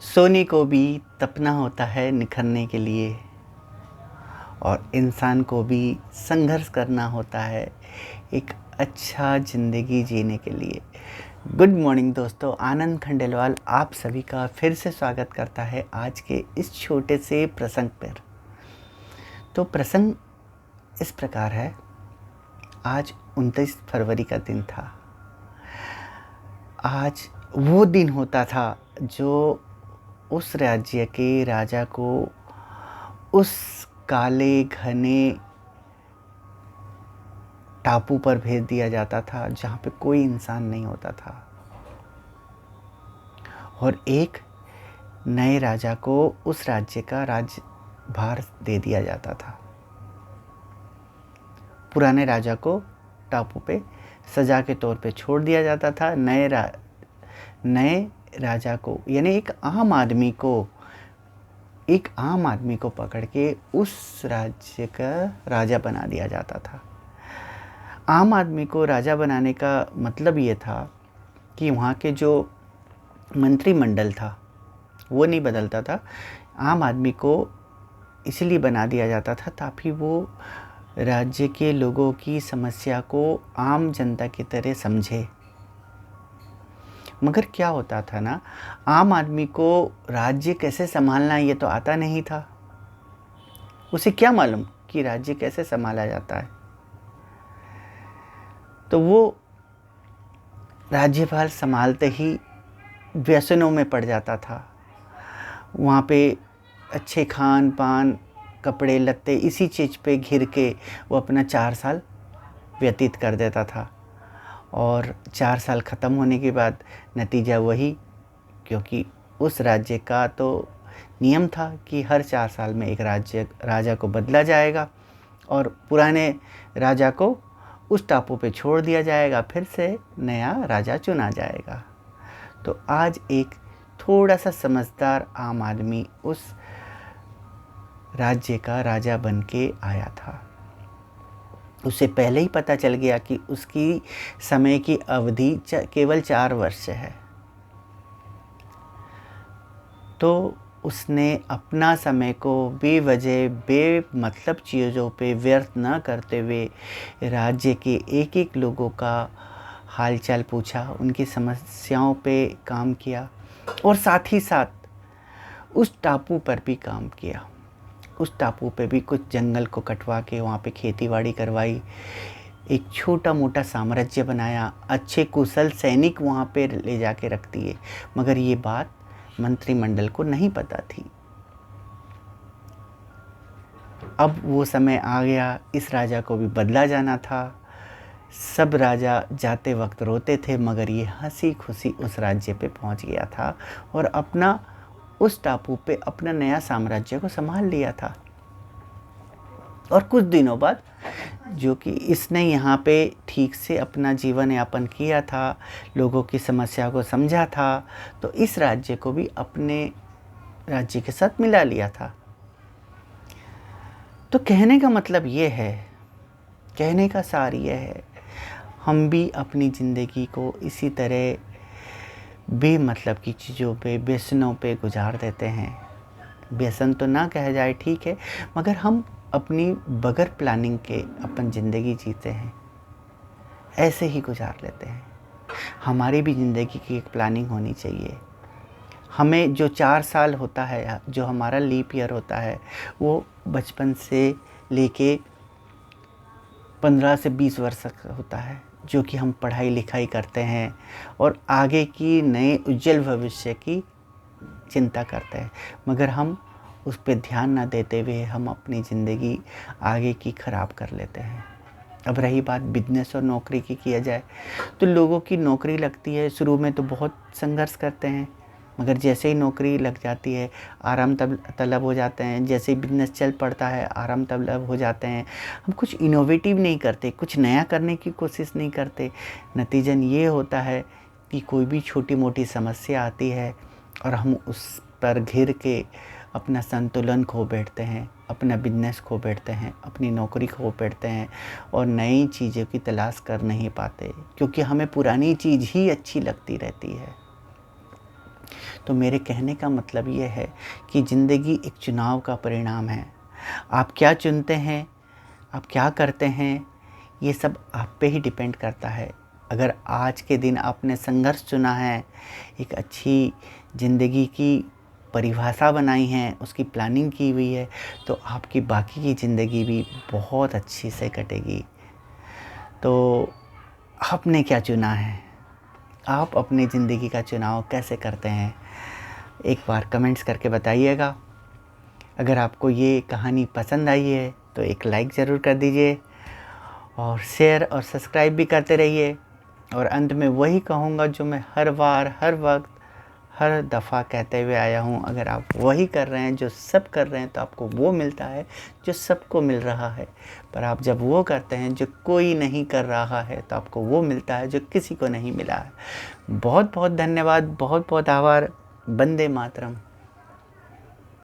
सोने को भी तपना होता है निखरने के लिए और इंसान को भी संघर्ष करना होता है एक अच्छा ज़िंदगी जीने के लिए। गुड मॉर्निंग दोस्तों, आनंद खंडेलवाल आप सभी का फिर से स्वागत करता है आज के इस छोटे से प्रसंग पर। तो प्रसंग इस प्रकार है, आज 29 फरवरी का दिन था। आज वो दिन होता था जो उस राज्य के राजा को उस काले घने टापू पर भेज दिया जाता था जहाँ पे कोई इंसान नहीं होता था और एक नए राजा को उस राज्य का राज्यभार दे दिया जाता था। पुराने राजा को टापू पे सजा के तौर पे छोड़ दिया जाता था। नए राजा को यानी एक आम आदमी को पकड़ के उस राज्य का राजा बना दिया जाता था। आम आदमी को राजा बनाने का मतलब ये था कि वहाँ के जो मंत्रिमंडल था वो नहीं बदलता था। आम आदमी को इसलिए बना दिया जाता था ताकि वो राज्य के लोगों की समस्या को आम जनता की तरह समझे। मगर क्या होता था ना, आम आदमी को राज्य कैसे संभालना ये तो आता नहीं था। उसे क्या मालूम कि राज्य कैसे संभाला जाता है। तो वो राज्यभार संभालते ही व्यसनों में पड़ जाता था। वहाँ पे अच्छे खान पान कपड़े लत्ते इसी चीज़ पे घिर के वो अपना 4 साल व्यतीत कर देता था और 4 साल ख़त्म होने के बाद नतीजा वही, क्योंकि उस राज्य का तो नियम था कि हर 4 साल में एक राजा को बदला जाएगा और पुराने राजा को उस टापू पे छोड़ दिया जाएगा, फिर से नया राजा चुना जाएगा। तो आज एक थोड़ा सा समझदार आम आदमी उस राज्य का राजा बन के आया था। उसे पहले ही पता चल गया कि उसकी समय की अवधि केवल 4 वर्ष है। तो उसने अपना समय को बेवजह बेमतलब चीज़ों पे व्यर्थ न करते हुए राज्य के एक एक लोगों का हालचाल पूछा, उनकी समस्याओं पे काम किया और साथ ही साथ उस टापू पर भी काम किया। उस टापू पे भी कुछ जंगल को कटवा के वहाँ पे खेतीबाड़ी करवाई, एक छोटा मोटा साम्राज्य बनाया, अच्छे कुशल सैनिक वहाँ पे ले जाके रख दिए। मगर ये बात मंत्रिमंडल को नहीं पता थी। अब वो समय आ गया, इस राजा को भी बदला जाना था। सब राजा जाते वक्त रोते थे, मगर ये हंसी खुशी उस राज्य पे पहुँच गया था और अपना उस टापू पे अपना नया साम्राज्य को संभाल लिया था। और कुछ दिनों बाद जो कि इसने यहाँ पे ठीक से अपना जीवन यापन किया था, लोगों की समस्या को समझा था, तो इस राज्य को भी अपने राज्य के साथ मिला लिया था। तो कहने का मतलब ये है, कहने का सार ये है, हम भी अपनी ज़िंदगी को इसी तरह बेमतलब की चीज़ों पे व्यसनों पे गुजार देते हैं। व्यसन तो ना कहा जाए, ठीक है, मगर हम अपनी बगैर प्लानिंग के अपन ज़िंदगी जीते हैं, ऐसे ही गुजार लेते हैं। हमारी भी ज़िंदगी की एक प्लानिंग होनी चाहिए। हमें जो 4 साल होता है, जो हमारा लीप ईयर होता है, वो बचपन से लेके 15 से 20 वर्ष तक होता है, जो कि हम पढ़ाई लिखाई करते हैं और आगे की नए उज्जवल भविष्य की चिंता करते हैं। मगर हम उस पर ध्यान ना देते हुए हम अपनी ज़िंदगी आगे की ख़राब कर लेते हैं। अब रही बात बिजनेस और नौकरी की किया जाए तो लोगों की नौकरी लगती है, शुरू में तो बहुत संघर्ष करते हैं, मगर जैसे ही नौकरी लग जाती है आराम तलब हो जाते हैं। जैसे ही बिजनेस चल पड़ता है आराम तलब हो जाते हैं। हम कुछ इनोवेटिव नहीं करते, कुछ नया करने की कोशिश नहीं करते। नतीजन ये होता है कि कोई भी छोटी मोटी समस्या आती है और हम उस पर घिर के अपना संतुलन खो बैठते हैं, अपना बिजनेस खो बैठते हैं, अपनी नौकरी खो बैठते हैं और नई चीज़ों की तलाश कर नहीं पाते, क्योंकि हमें पुरानी चीज़ ही अच्छी लगती रहती है। तो मेरे कहने का मतलब ये है कि ज़िंदगी एक चुनाव का परिणाम है। आप क्या चुनते हैं, आप क्या करते हैं, ये सब आप पे ही डिपेंड करता है। अगर आज के दिन आपने संघर्ष चुना है, एक अच्छी ज़िंदगी की परिभाषा बनाई है, उसकी प्लानिंग की हुई है, तो आपकी बाकी की ज़िंदगी भी बहुत अच्छी से कटेगी। तो आपने क्या चुना है? आप अपनी ज़िंदगी का चुनाव कैसे करते हैं? एक बार कमेंट्स करके बताइएगा। अगर आपको ये कहानी पसंद आई है तो एक लाइक ज़रूर कर दीजिए और शेयर और सब्सक्राइब भी करते रहिए। और अंत में वही कहूँगा जो मैं हर बार, हर वक्त, हर दफ़ा कहते हुए आया हूँ, अगर आप वही कर रहे हैं जो सब कर रहे हैं तो आपको वो मिलता है जो सबको मिल रहा है। पर आप जब वो करते हैं जो कोई नहीं कर रहा है तो आपको वो मिलता है जो किसी को नहीं मिला है। बहुत बहुत धन्यवाद, बहुत बहुत आभार। वंदे मातरम।